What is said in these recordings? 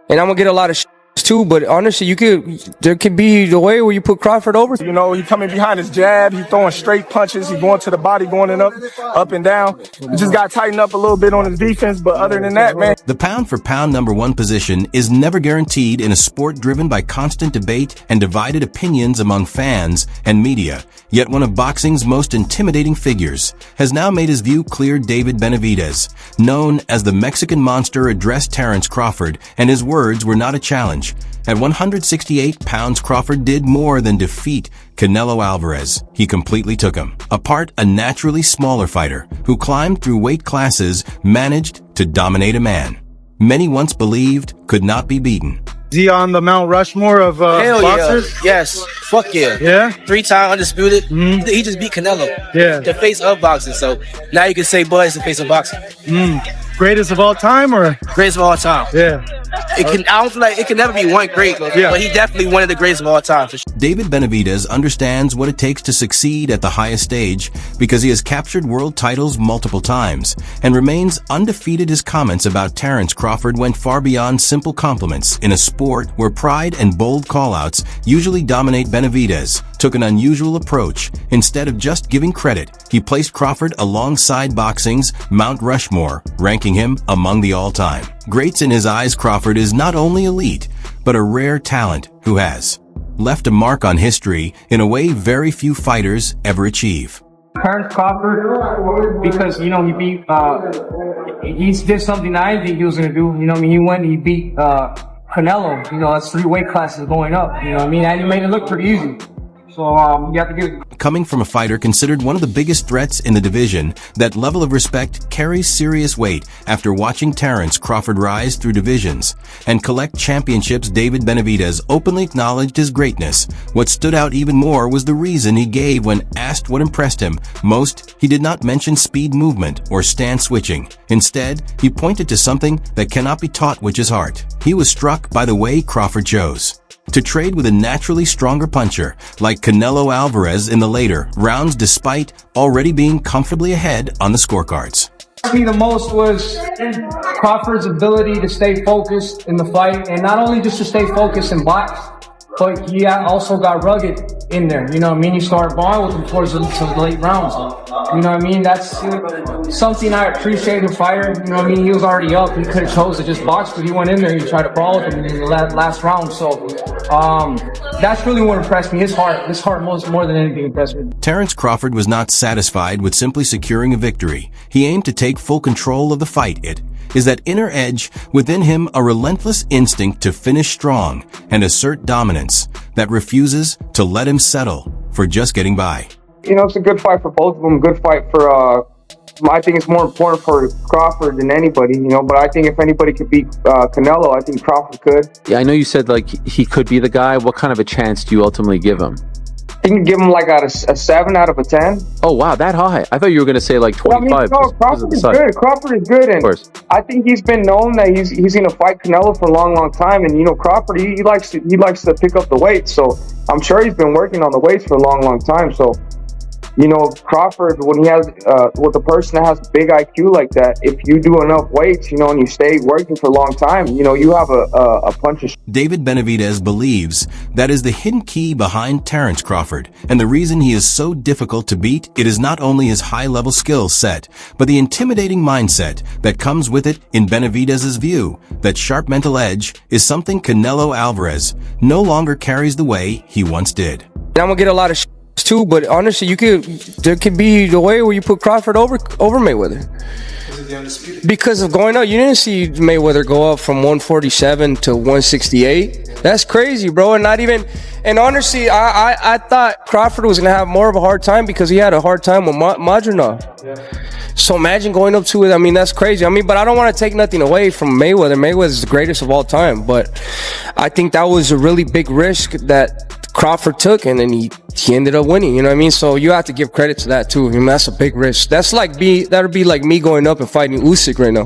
and I'm gonna get a lot of too, but honestly, there could be the way where you put Crawford over. You know, he coming behind his jab, he throwing straight punches, he going to the body, going up and down. He just got to tighten up a little bit on his defense, but other than that, man. The pound-for-pound #1 position is never guaranteed in a sport driven by constant debate and divided opinions among fans and media. Yet one of boxing's most intimidating figures has now made his view clear. David Benavidez, known as the Mexican Monster, addressed Terence Crawford, and his words were not a challenge. At 168 pounds, Crawford did more than defeat Canelo Alvarez. He completely took him apart. A naturally smaller fighter who climbed through weight classes managed to dominate a man many once believed could not be beaten. Is he on the Mount Rushmore of Hell boxers? Yeah. Yes. Fuck yeah. Yeah? 3-time undisputed. He just beat Canelo. Yeah. The face of boxing. So now you can say Bud is the face of boxing. Greatest of all time, or? Greatest of all time. Yeah. I don't feel like it can never be one great, but he definitely one of the greatest of all time for sure. David Benavidez understands what it takes to succeed at the highest stage because he has captured world titles multiple times and remains undefeated. His comments about Terence Crawford went far beyond simple compliments. In a sport where pride and bold callouts usually dominate, Benavidez took an unusual approach. Instead of just giving credit, he placed Crawford alongside boxing's Mount Rushmore, ranking him among the all-time greats. In his eyes, Crawford is not only elite, but a rare talent who has left a mark on history in a way very few fighters ever achieve. Terence Crawford, because, you know, he beat, he did something I didn't think he was going to do. You know what I mean? He went and he beat Canelo. You know, that's 3 weight classes going up. You know what I mean? And he made it look pretty easy. So you have to give it. Coming from a fighter considered one of the biggest threats in the division, that level of respect carries serious weight. After watching Terence Crawford rise through divisions and collect championships, David Benavidez openly acknowledged his greatness. What stood out even more was the reason he gave when asked what impressed him most. He did not mention speed, movement, or stance switching. Instead, he pointed to something that cannot be taught, which is heart. He was struck by the way Crawford chose to trade with a naturally stronger puncher like Canelo Alvarez in the later rounds, despite already being comfortably ahead on the scorecards. What me the most was Crawford's ability to stay focused in the fight, and not only just to stay focused in box, but he also got rugged in there. You know what I mean? He started balling with him towards some late rounds. You know what I mean? That's something I appreciate in a fighter. You know what I mean? He was already up. He could have chose to just box, but he went in there and he tried to brawl with him in the last round. So that's really what impressed me. His heart more than anything impressed me. Terence Crawford was not satisfied with simply securing a victory. He aimed to take full control of the fight. It is that inner edge within him, a relentless instinct to finish strong and assert dominance that refuses to let him settle for just getting by. You know, it's a good fight for both of them. Good fight for, I think it's more important for Crawford than anybody, you know, but I think if anybody could beat Canelo, I think Crawford could. Yeah, I know you said, like, he could be the guy. What kind of a chance do you ultimately give him? I think give him like a 7 out of a 10. Oh, wow, that high. I thought you were going to say like 25. I mean, no, Crawford is good. Crawford is good, and I think he's been known that he's going to fight Canelo for a long time. And you know, Crawford, he likes to pick up the weight, so I'm sure he's been working on the weights for a long time. So, you know, Crawford, when he has with a person that has big IQ like that, if you do enough weights, you know, and you stay working for a long time, you know, you have a punch. David Benavidez believes that is the hidden key behind Terence Crawford, and the reason he is so difficult to beat. It is not only his high-level skill set, but the intimidating mindset that comes with it. In Benavidez's view, that sharp mental edge is something Canelo Alvarez no longer carries the way he once did. I'm gonna get a lot of too, but honestly, there could be the way where you put Crawford over Mayweather. Because of going up, you didn't see Mayweather go up from 147 to 168. That's crazy, bro. And not even, and honestly, I thought Crawford was gonna have more of a hard time because he had a hard time with Madronov. So imagine going up to it. I mean, that's crazy. I mean, but I don't want to take nothing away from Mayweather. Mayweather's the greatest of all time, but I think that was a really big risk that Crawford took, and then he ended up winning. You know what I mean? So you have to give credit to that too. I mean, that's a big risk. That'd be like me going up and fighting Usyk right now,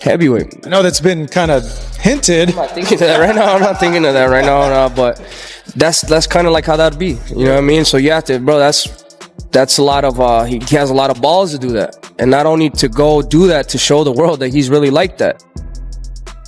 heavyweight. I know that's been kind of hinted. I'm not thinking of that right now. I'm not thinking of that right now, no, but that's kind of like how that'd be. You know what I mean? So you have to, bro. That's a lot of. He has a lot of balls to do that, and not only to go do that to show the world that he's really like that.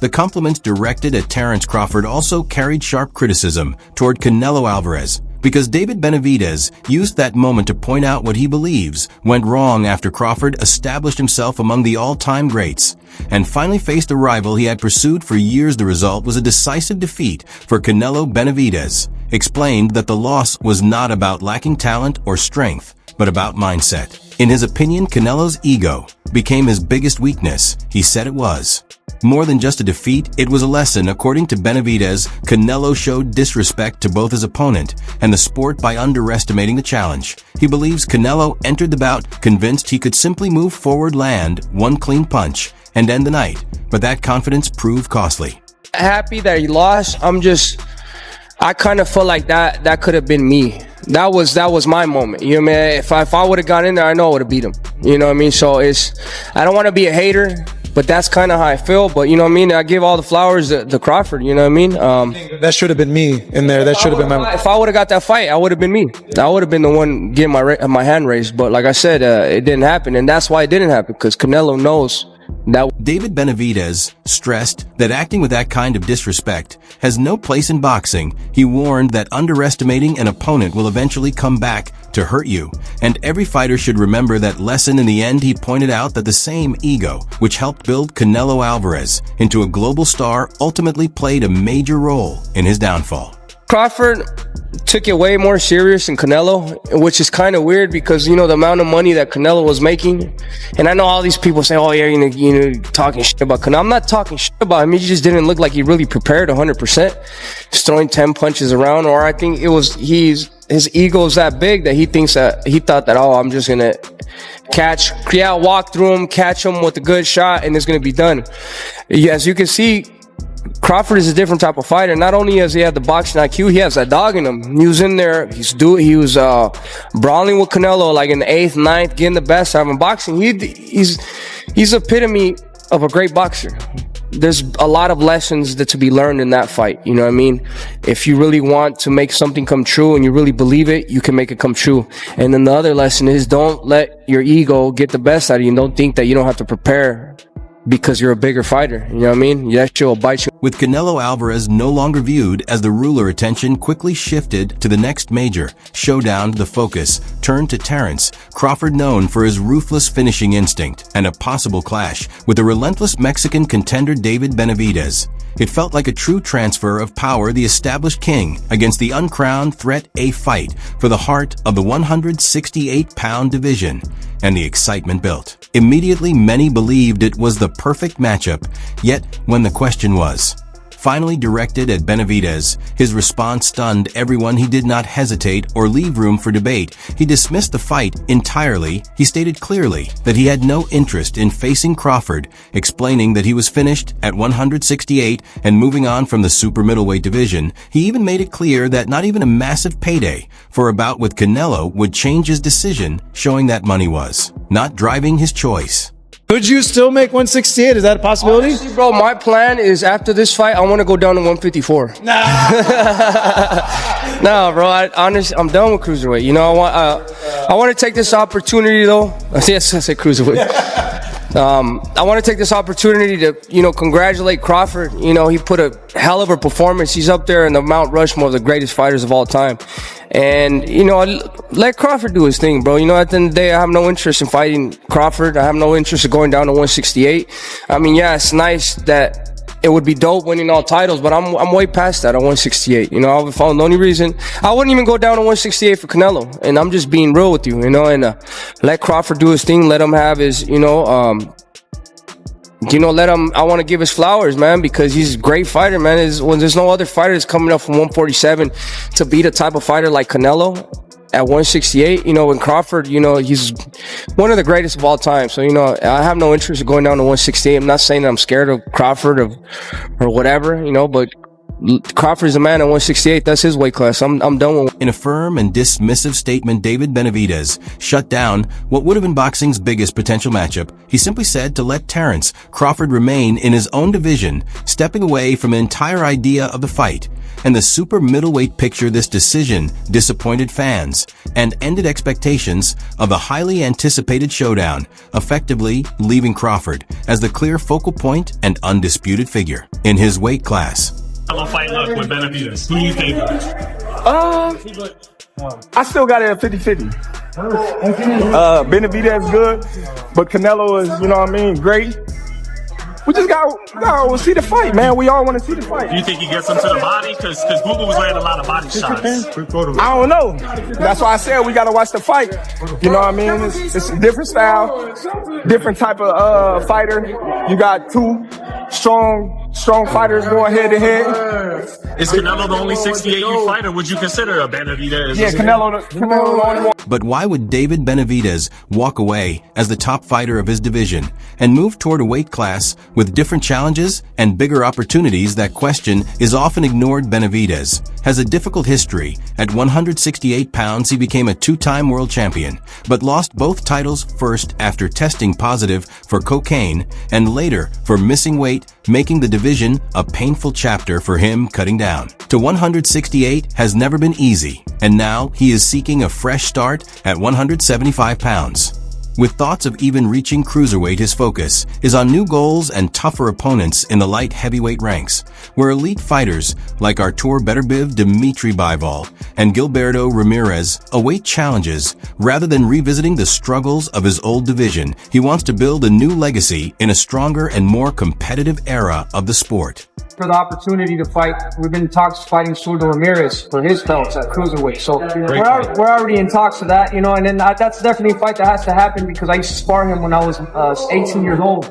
the compliments directed at Terence Crawford also carried sharp criticism toward Canelo Alvarez, because David Benavidez used that moment to point out what he believes went wrong after Crawford established himself among the all-time greats and finally faced a rival he had pursued for years. The result was a decisive defeat for Canelo. Benavidez explained that the loss was not about lacking talent or strength, but about mindset. In his opinion, Canelo's ego became his biggest weakness. He said it was more than just a defeat, it was a lesson. According to Benavidez, Canelo showed disrespect to both his opponent and the sport by underestimating the challenge. He believes Canelo entered the bout convinced he could simply move forward, land one clean punch, and end the night, but that confidence proved costly. Happy that he lost. I kind of felt like that could have been me. That was my moment. You know what I mean? If I would have got in there, I know I would have beat him. You know what I mean? So I don't want to be a hater, but that's kind of how I feel. But you know what I mean? I give all the flowers to Crawford. You know what I mean? That should have been me in there. That should have been my. If I would have got that fight, I would have been me. I would have been the one getting my hand raised. But like I said, it didn't happen, and that's why it didn't happen, because Canelo knows that. David Benavidez stressed that acting with that kind of disrespect has no place in boxing. He warned that underestimating an opponent will eventually come back to hurt you, and every fighter should remember that lesson. In the end, he pointed out that the same ego which helped build Canelo Alvarez into a global star ultimately played a major role in his downfall. Crawford took it way more serious than Canelo, which is kind of weird because, you know, the amount of money that Canelo was making. And I know all these people say, oh, yeah, you know, talking shit about Canelo. I'm not talking shit about him. He just didn't look like he really prepared 100%. Just throwing 10 punches around. Or I think it was his ego is that big that he thought that, oh, I'm just going to walk through him, catch him with a good shot, and it's going to be done. As you can see, Crawford is a different type of fighter. Not only has he had the boxing IQ, he has that dog in him. He was in there. He was brawling with Canelo like in the 8th, 9th, getting the best out of him. Boxing, he's epitome of a great boxer. There's a lot of lessons to be learned in that fight. You know what I mean? If you really want to make something come true and you really believe it, you can make it come true. And then the other lesson is, don't let your ego get the best out of you, and don't think that you don't have to prepare because you're a bigger fighter. You know what I mean? That shit will bite you. With Canelo Alvarez no longer viewed as the ruler, attention quickly shifted to the next major showdown. The focus turned to Terence Crawford, known for his ruthless finishing instinct, and a possible clash with the relentless Mexican contender David Benavidez. It felt like a true transfer of power, the established king against the uncrowned threat, a fight for the heart of the 168-pound division, and the excitement built. Immediately, many believed it was the perfect matchup, yet when the question was finally directed at Benavidez, his response stunned everyone. He did not hesitate or leave room for debate. He dismissed the fight entirely. He stated clearly that he had no interest in facing Crawford, explaining that he was finished at 168 and moving on from the super middleweight division. He even made it clear that not even a massive payday for a bout with Canelo would change his decision, showing that money was not driving his choice. Could you still make 168? Is that a possibility? Honestly, bro, my plan is after this fight, I want to go down to 154. Nah, bro. I'm done with cruiserweight. You know, I want to take this opportunity, though. Yes, I said cruiserweight. I want to take this opportunity to, you know, congratulate Crawford. You know, he put a hell of a performance. He's up there in the Mount Rushmore of the greatest fighters of all time. And, you know, let Crawford do his thing, bro. You know, at the end of the day, I have no interest in fighting Crawford. I have no interest in going down to 168. I mean, yeah, it's nice that it would be dope winning all titles, but I'm way past that at 168. You know, if the only reason I wouldn't even go down to 168 for Canelo, and I'm just being real with you, you know, and let Crawford do his thing. Let him have his, let him. I want to give his flowers, man, because he's a great fighter, man. When there's no other fighter that's coming up from 147 to beat a type of fighter like Canelo at 168, you know, and Crawford, you know, he's one of the greatest of all time. So, you know, I have no interest in going down to 168. I'm not saying that I'm scared of Crawford or whatever, you know, but Crawford's a man at 168. That's his weight class. I'm done with. In a firm and dismissive statement, David Benavidez shut down what would have been boxing's biggest potential matchup. He simply said to let Terence Crawford remain in his own division, stepping away from the entire idea of the fight. and the super middleweight picture this decision disappointed fans and ended expectations of the highly anticipated showdown, effectively leaving Crawford as the clear focal point and undisputed figure in his weight class. How fight look with Benavidez? Who do you think? I still got it at 50-50. Benavidez good, but Canelo is, you know what I mean, great. We just gotta see the fight, man. We all want to see the fight. Do you think he gets him to the body? Because Bivol was landing a lot of body shots. I don't know. That's why I said we gotta watch the fight. You know what I mean? It's a different style, different type of fighter. You got two strong fighters going head to head. Is Canelo the only 68 fighter? Would you consider a Benavidez? Yeah, Canelo the only one. But why would David Benavidez walk away as the top fighter of his division and move toward a weight class with different challenges and bigger opportunities? That question is often ignored. Benavidez has a difficult history. At 168 pounds, he became a two-time world champion, but lost both titles first after testing positive for cocaine and later for missing weight, making the division a painful chapter for him. Cutting down to 168 has never been easy, and now he is seeking a fresh start at 175 pounds. With thoughts of even reaching cruiserweight, his focus is on new goals and tougher opponents in the light heavyweight ranks, where elite fighters like Artur Beterbiev, Dmitry Bivol, and Gilberto Ramirez await challenges. Rather than revisiting the struggles of his old division, he wants to build a new legacy in a stronger and more competitive era of the sport. For the opportunity to fight, we've been in talks fighting Zurdo Ramirez for his belts at cruiserweight. So we're already in talks for that, you know, and then that's definitely a fight that has to happen because I used to spar him when I was 18 years old.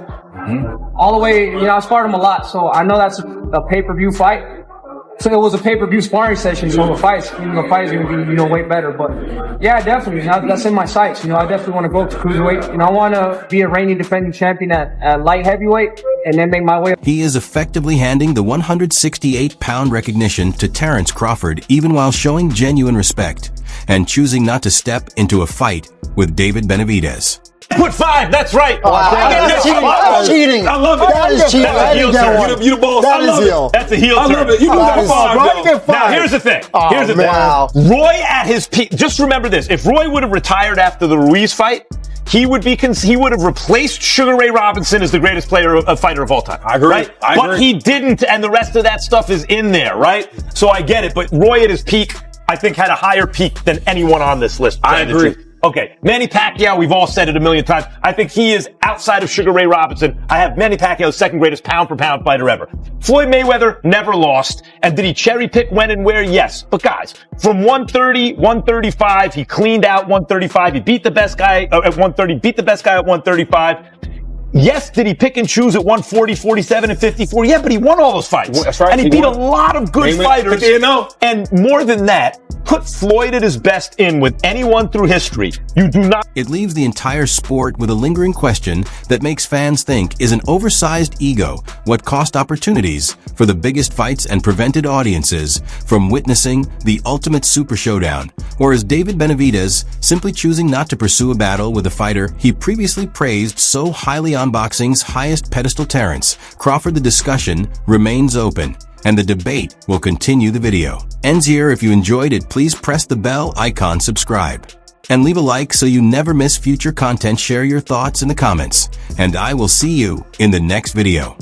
All the way, you know, I sparred him a lot, so I know that's a pay-per-view fight. So it was a pay-per-view sparring session, so the fight is going to be, you know, way better. But yeah, definitely, that's in my sights. You know, I definitely want to go up to cruiserweight. You know, I want to be a reigning defending champion at light heavyweight and then make my way up. He is effectively handing the 168-pound recognition to Terence Crawford, even while showing genuine respect and choosing not to step into a fight with David Benavidez. Put 5, that's right. Wow. That's cheating. I love it. That is cheating. That's a heel turn. You the boss. That I love is heel. it. That's a heel turn. I love it. You got 5. Now, here's the thing. Wow. Roy at his peak. Just remember this. If Roy would have retired after the Ruiz fight, he would have replaced Sugar Ray Robinson as the greatest fighter of all time. I agree. Right? But he didn't, and the rest of that stuff is in there, right? So I get it. But Roy at his peak, I think, had a higher peak than anyone on this list. I agree. Okay, Manny Pacquiao, we've all said it a million times. I think he is, outside of Sugar Ray Robinson, I have Manny Pacquiao's second greatest pound-for-pound fighter ever. Floyd Mayweather never lost. And did he cherry-pick when and where? Yes. But guys, from 130, 135, he cleaned out 135. He beat the best guy at 130, beat the best guy at 135. Yes, did he pick and choose at 140, 47, and 54? Yeah, but he won all those fights. That's right. And he beat a lot of good fighters. And more than that, put Floyd at his best with anyone through history. You do not. It leaves the entire sport with a lingering question that makes fans think, is an oversized ego what cost opportunities for the biggest fights and prevented audiences from witnessing the ultimate super showdown? Or is David Benavidez simply choosing not to pursue a battle with a fighter he previously praised so highly on boxing's highest pedestal, Terence Crawford? The discussion remains open, and the debate will continue. The video ends here. If you enjoyed it, please press the bell icon, subscribe, and leave a like so you never miss future content. Share your thoughts in the comments, and I will see you in the next video.